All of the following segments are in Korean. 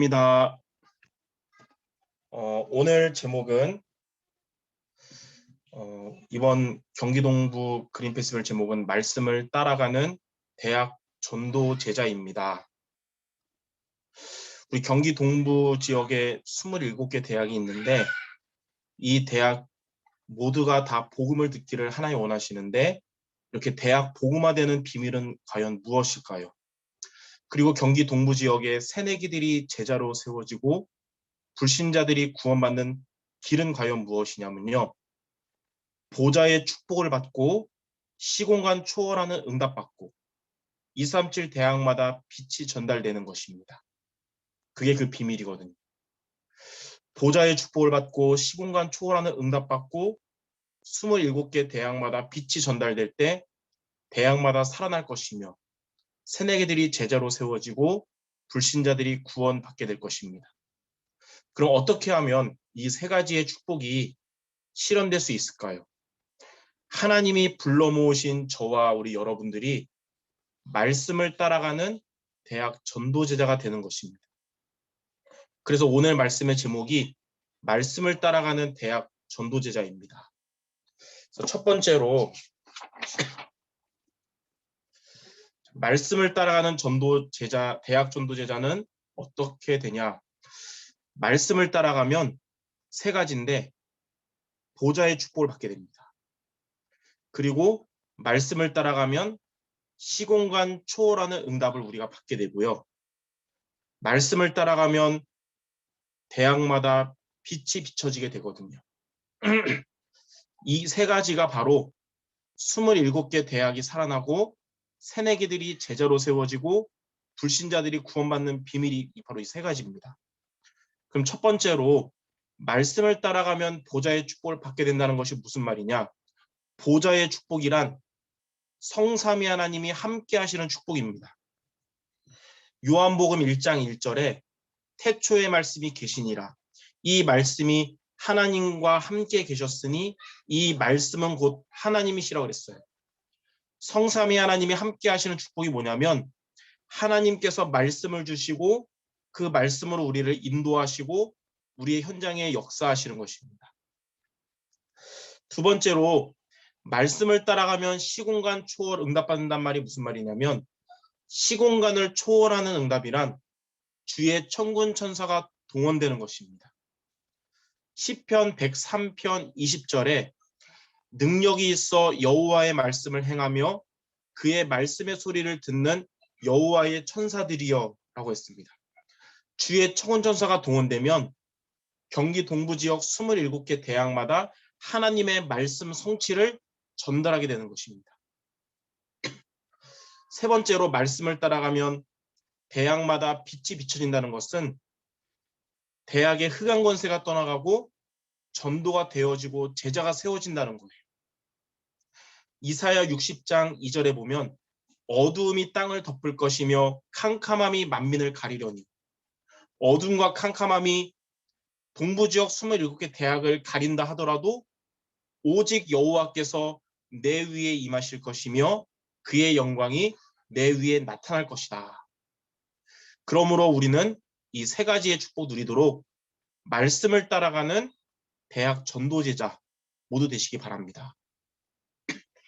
입니다. 오늘 제목은 이번 경기동부 그린 페스티벌 제목은 말씀을 따라가는 대학 전도 제자입니다. 우리 경기 동부 지역에 27개 대학이 있는데 이 대학 모두가 다 복음을 듣기를 하나님 원하시는데 이렇게 대학 복음화되는 비밀은 과연 무엇일까요? 그리고 경기 동부 지역에 새내기들이 제자로 세워지고 불신자들이 구원받는 길은 과연 무엇이냐면요. 보좌의 축복을 받고 시공간 초월하는 응답받고 237 대학마다 빛이 전달되는 것입니다. 그게 그 비밀이거든요. 보좌의 축복을 받고 시공간 초월하는 응답받고 27개 대학마다 빛이 전달될 때 대학마다 살아날 것이며 새내기들이 제자로 세워지고 불신자들이 구원받게 될 것입니다. 그럼 어떻게 하면 이 세 가지의 축복이 실현될 수 있을까요? 하나님이 불러 모으신 저와 우리 여러분들이 말씀을 따라가는 대학 전도제자가 되는 것입니다. 그래서 오늘 말씀의 제목이 말씀을 따라가는 대학 전도제자입니다. 그래서 첫 번째로 말씀을 따라가는 전도제자, 대학 전도제자는 어떻게 되냐? 말씀을 따라가면 세 가지인데 보좌의 축복을 받게 됩니다. 그리고 말씀을 따라가면 시공간 초월하는 응답을 우리가 받게 되고요. 말씀을 따라가면 대학마다 빛이 비춰지게 되거든요. 이 세 가지가 바로 27개 대학이 살아나고 새내기들이 제자로 세워지고 불신자들이 구원받는 비밀이 바로 이 세 가지입니다. 그럼 첫 번째로 말씀을 따라가면 보좌의 축복을 받게 된다는 것이 무슨 말이냐? 보좌의 축복이란 성삼위 하나님이 함께 하시는 축복입니다. 요한복음 1장 1절에 태초의 말씀이 계시니라. 이 말씀이 하나님과 함께 계셨으니 이 말씀은 곧 하나님이시라고 그랬어요. 성삼위 하나님이 함께 하시는 축복이 뭐냐면 하나님께서 말씀을 주시고 그 말씀으로 우리를 인도하시고 우리의 현장에 역사하시는 것입니다. 두 번째로 말씀을 따라가면 시공간 초월 응답받는단 말이 무슨 말이냐면 시공간을 초월하는 응답이란 주의 천군 천사가 동원되는 것입니다. 시편 103편 20절에 능력이 있어 여호와의 말씀을 행하며 그의 말씀의 소리를 듣는 여호와의 천사들이여 라고 했습니다. 주의 천군 천사가 동원되면 경기 동부 지역 27개 대학마다 하나님의 말씀 성취를 전달하게 되는 것입니다. 세 번째로 말씀을 따라가면 대학마다 빛이 비춰진다는 것은 대학의 흑암 권세가 떠나가고 전도가 되어지고 제자가 세워진다는 거예요. 이사야 60장 2절에 보면 어두움이 땅을 덮을 것이며 캄캄함이 만민을 가리려니 어둠과 캄캄함이 동부지역 27개 대학을 가린다 하더라도 오직 여호와께서 내 위에 임하실 것이며 그의 영광이 내 위에 나타날 것이다. 그러므로 우리는 이 세 가지의 축복 누리도록 말씀을 따라가는 대학 전도제자 모두 되시기 바랍니다.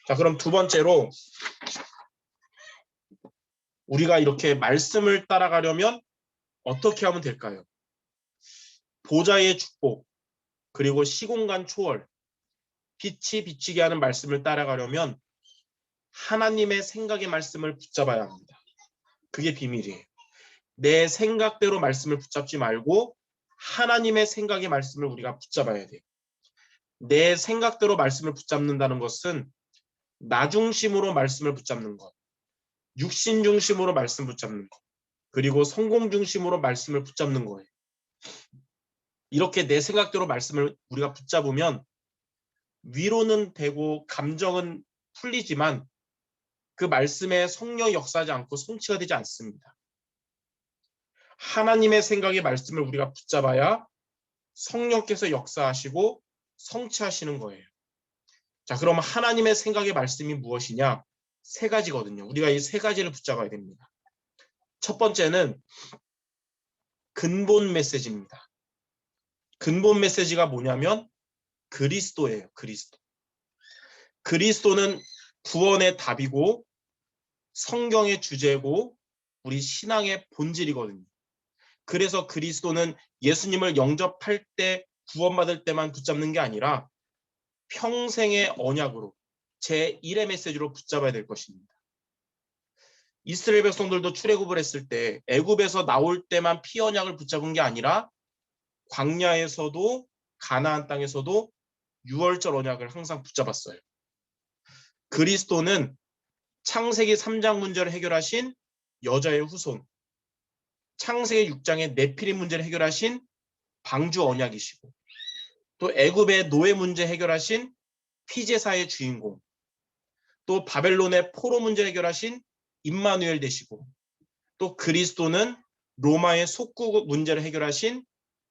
자, 그럼 두 번째로 우리가 이렇게 말씀을 따라가려면 어떻게 하면 될까요? 보좌의 축복, 그리고 시공간 초월, 빛이 비치게 하는 말씀을 따라가려면 하나님의 생각의 말씀을 붙잡아야 합니다. 그게 비밀이에요. 내 생각대로 말씀을 붙잡지 말고 하나님의 생각의 말씀을 우리가 붙잡아야 돼요. 내 생각대로 말씀을 붙잡는다는 것은 나 중심으로 말씀을 붙잡는 것, 육신 중심으로 말씀 붙잡는 것, 그리고 성공 중심으로 말씀을 붙잡는 거예요. 이렇게 내 생각대로 말씀을 우리가 붙잡으면 위로는 되고 감정은 풀리지만 그 말씀에 성령이 역사하지 않고 성취가 되지 않습니다. 하나님의 생각의 말씀을 우리가 붙잡아야 성령께서 역사하시고 성취하시는 거예요. 자, 그럼 하나님의 생각의 말씀이 무엇이냐? 세 가지거든요. 우리가 이 세 가지를 붙잡아야 됩니다. 첫 번째는 근본 메시지입니다. 근본 메시지가 뭐냐면 그리스도예요. 그리스도. 그리스도는 구원의 답이고 성경의 주제고 우리 신앙의 본질이거든요. 그래서 그리스도는 예수님을 영접할 때 구원받을 때만 붙잡는 게 아니라 평생의 언약으로 제1의 메시지로 붙잡아야 될 것입니다. 이스라엘 백성들도 출애굽을 했을 때 애굽에서 나올 때만 피 언약을 붙잡은 게 아니라 광야에서도 가나안 땅에서도 유월절 언약을 항상 붙잡았어요. 그리스도는 창세기 3장 문제를 해결하신 여자의 후손, 창세기 6장의 네피림 문제를 해결하신 방주 언약이시고 또 애굽의 노예 문제 해결하신 피제사의 주인공, 또 바벨론의 포로 문제 해결하신 임마누엘 되시고 또 그리스도는 로마의 속국 문제를 해결하신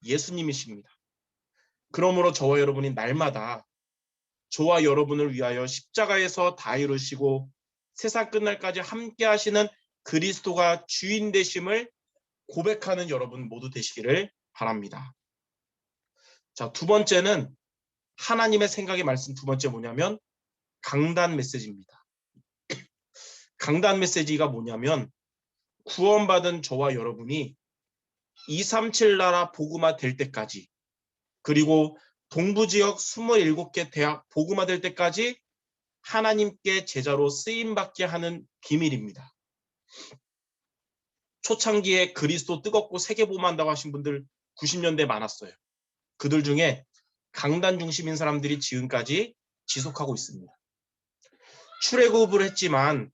예수님이십니다. 그러므로 저와 여러분이 날마다 저와 여러분을 위하여 십자가에서 다 이루시고 세상 끝날까지 함께 하시는 그리스도가 주인 되심을 고백하는 여러분 모두 되시기를 바랍니다. 자, 두 번째는 하나님의 생각의 말씀 두 번째 뭐냐면 강단 메시지입니다. 강단 메시지가 뭐냐면 구원받은 저와 여러분이 237 나라 복음화 될 때까지 그리고 동부지역 27개 대학 복음화 될 때까지 하나님께 제자로 쓰임받게 하는 비밀입니다. 초창기에 그리스도 뜨겁고 세계복음한다고 하신 분들 90년대 많았어요. 그들 중에 강단 중심인 사람들이 지금까지 지속하고 있습니다. 출애굽을 했지만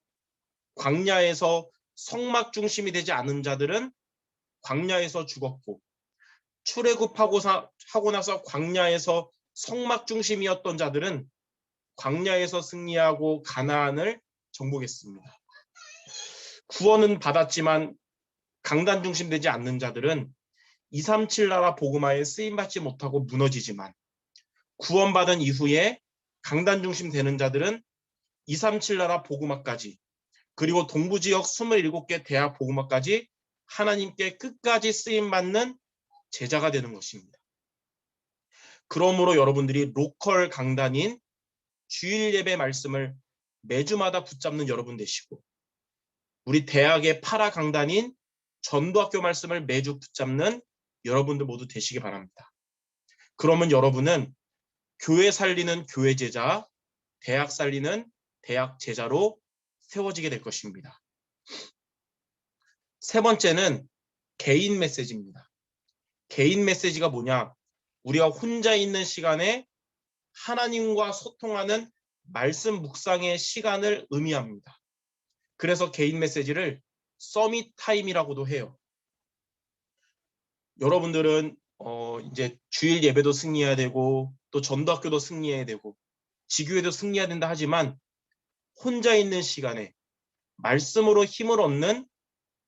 광야에서 성막 중심이 되지 않은 자들은 광야에서 죽었고 출애굽하고 나서 광야에서 성막 중심이었던 자들은 광야에서 승리하고 가나안을 정복했습니다. 구원은 받았지만 강단 중심되지 않는 자들은 237 나라 복음화에 쓰임받지 못하고 무너지지만 구원받은 이후에 강단 중심 되는 자들은 237 나라 복음화까지 그리고 동부지역 27개 대학 복음화까지 하나님께 끝까지 쓰임받는 제자가 되는 것입니다. 그러므로 여러분들이 로컬 강단인 주일 예배 말씀을 매주마다 붙잡는 여러분 되시고 우리 대학의 파라 강단인 전도학교 말씀을 매주 붙잡는 여러분들 모두 되시기 바랍니다. 그러면 여러분은 교회 살리는 교회 제자, 대학 살리는 대학 제자로 세워지게 될 것입니다. 세 번째는 개인 메시지입니다. 개인 메시지가 뭐냐? 우리가 혼자 있는 시간에 하나님과 소통하는 말씀 묵상의 시간을 의미합니다. 그래서 개인 메시지를 서밋 타임이라고도 해요. 여러분들은 이제 주일 예배도 승리해야 되고 또 전도학교도 승리해야 되고 지교회도 승리해야 된다 하지만 혼자 있는 시간에 말씀으로 힘을 얻는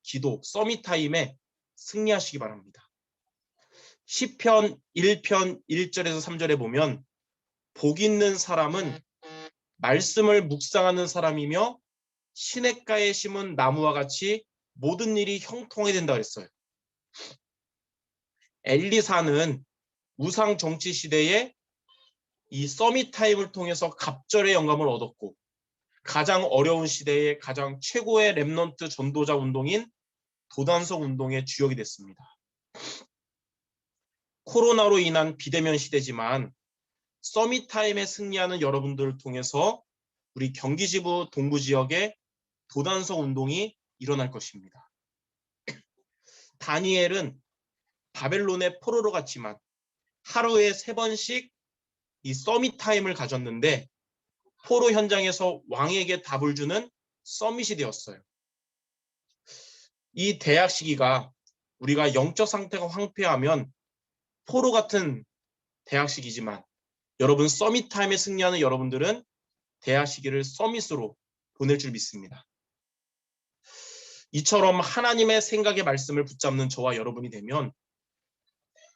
기도 서밋 타임에 승리하시기 바랍니다. 시편 1편 1절에서 3절에 보면 복 있는 사람은 말씀을 묵상하는 사람이며 시냇가에 심은 나무와 같이 모든 일이 형통하게 된다 그랬어요. 엘리사는 우상 정치 시대에 이 서밋 타임을 통해서 갑절의 영감을 얻었고 가장 어려운 시대에 가장 최고의 렘넌트 전도자 운동인 도단성 운동의 주역이 됐습니다. 코로나로 인한 비대면 시대지만 서밋 타임에 승리하는 여러분들을 통해서 우리 경기지부 동부지역에 도단성 운동이 일어날 것입니다. 다니엘은 바벨론의 포로로 갔지만 하루에 3번씩 이 서밋 타임을 가졌는데 포로 현장에서 왕에게 답을 주는 서밋이 되었어요. 이 대학 시기가 우리가 영적 상태가 황폐하면 포로 같은 대학 시기지만 여러분 서밋 타임에 승리하는 여러분들은 대학 시기를 서밋으로 보낼 줄 믿습니다. 이처럼 하나님의 생각의 말씀을 붙잡는 저와 여러분이 되면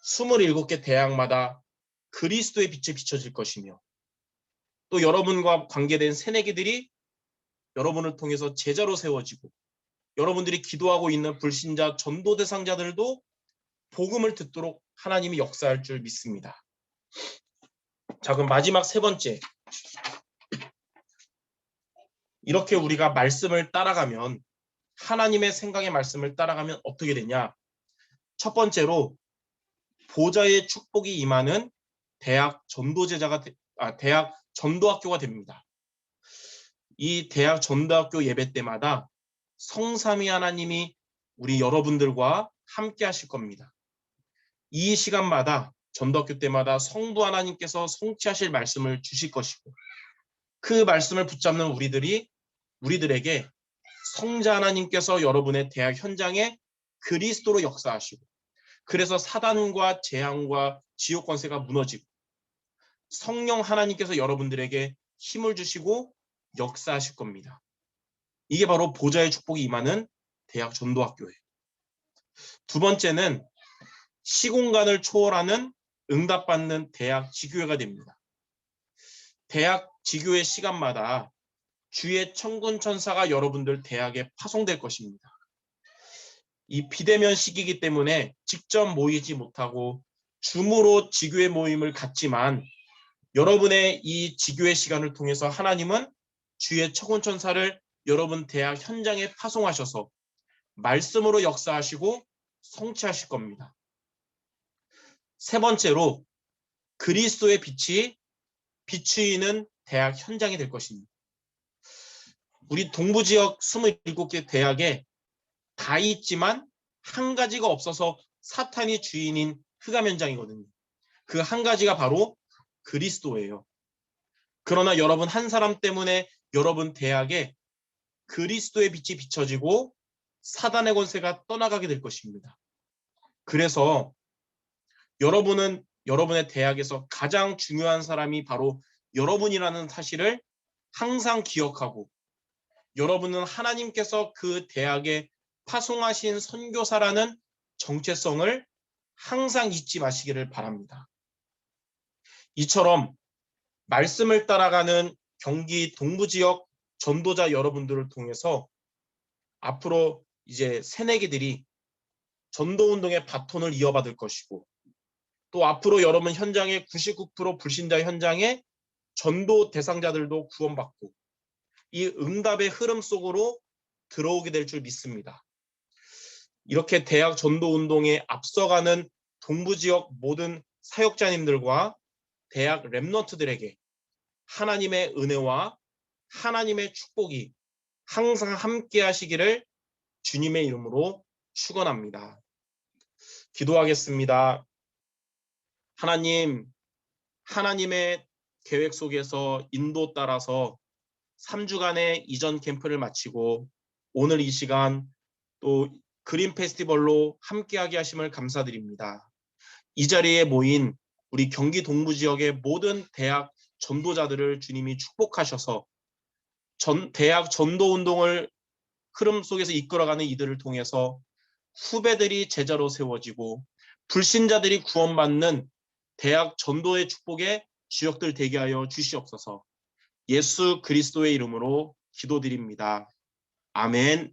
27개 대학마다 그리스도의 빛에 비춰질 것이며 또 여러분과 관계된 새내기들이 여러분을 통해서 제자로 세워지고 여러분들이 기도하고 있는 불신자 전도 대상자들도 복음을 듣도록 하나님이 역사할 줄 믿습니다. 자, 그럼 마지막 세 번째. 이렇게 우리가 말씀을 따라가면, 하나님의 생각의 말씀을 따라가면 어떻게 되냐? 첫 번째로 보좌의 축복이 임하는 대학 전도학교가 됩니다. 이 대학 전도학교 예배 때마다 성삼위 하나님이 우리 여러분들과 함께 하실 겁니다. 이 시간마다 전도학교 때마다 성부 하나님께서 성취하실 말씀을 주실 것이고, 그 말씀을 붙잡는 우리들에게 성자 하나님께서 여러분의 대학 현장에 그리스도로 역사하시고, 그래서 사단과 재앙과 지옥 권세가 무너지고, 성령 하나님께서 여러분들에게 힘을 주시고 역사하실 겁니다. 이게 바로 보좌의 축복이 임하는 대학 전도학교예요. 두 번째는 시공간을 초월하는 응답받는 대학 지교회가 됩니다. 대학 지교회 시간마다 주의 천군 천사가 여러분들 대학에 파송될 것입니다. 이 비대면 시기이기 때문에 직접 모이지 못하고 줌으로 지교회 모임을 갖지만, 여러분의 이 지교회 시간을 통해서 하나님은 주의 천군 천사를 여러분 대학 현장에 파송하셔서 말씀으로 역사하시고 성취하실 겁니다. 세 번째로 그리스도의 빛이 비추이는 대학 현장이 될 것입니다. 우리 동부 지역 27개 대학에 다 있지만 한 가지가 없어서 사탄이 주인인 흑암 현장이거든요. 그 한 가지가 바로 그리스도예요. 그러나 여러분 한 사람 때문에 여러분 대학에 그리스도의 빛이 비춰지고 사단의 권세가 떠나가게 될 것입니다. 그래서 여러분은 여러분의 대학에서 가장 중요한 사람이 바로 여러분이라는 사실을 항상 기억하고, 여러분은 하나님께서 그 대학에 파송하신 선교사라는 정체성을 항상 잊지 마시기를 바랍니다. 이처럼 말씀을 따라가는 경기 동부 지역 전도자 여러분들을 통해서 앞으로 이제 새내기들이 전도운동의 바톤을 이어받을 것이고, 또 앞으로 여러분 현장의 99% 불신자 현장에 전도 대상자들도 구원받고 이 응답의 흐름 속으로 들어오게 될 줄 믿습니다. 이렇게 대학 전도운동에 앞서가는 동부 지역 모든 사역자님들과 대학 랩런트들에게 하나님의 은혜와 하나님의 축복이 항상 함께 하시기를 주님의 이름으로 축원합니다. 기도하겠습니다. 하나님, 하나님의 계획 속에서 인도 따라서 3주간의 이전 캠프를 마치고 오늘 이 시간 또 그린 페스티벌로 함께하게 하심을 감사드립니다. 이 자리에 모인 우리 경기 동부 지역의 모든 대학 전도자들을 주님이 축복하셔서 대학 전도 운동을 흐름 속에서 이끌어가는 이들을 통해서 후배들이 제자로 세워지고 불신자들이 구원받는 대학 전도의 축복의 주역들 되게 하여 주시옵소서. 예수 그리스도의 이름으로 기도드립니다. 아멘.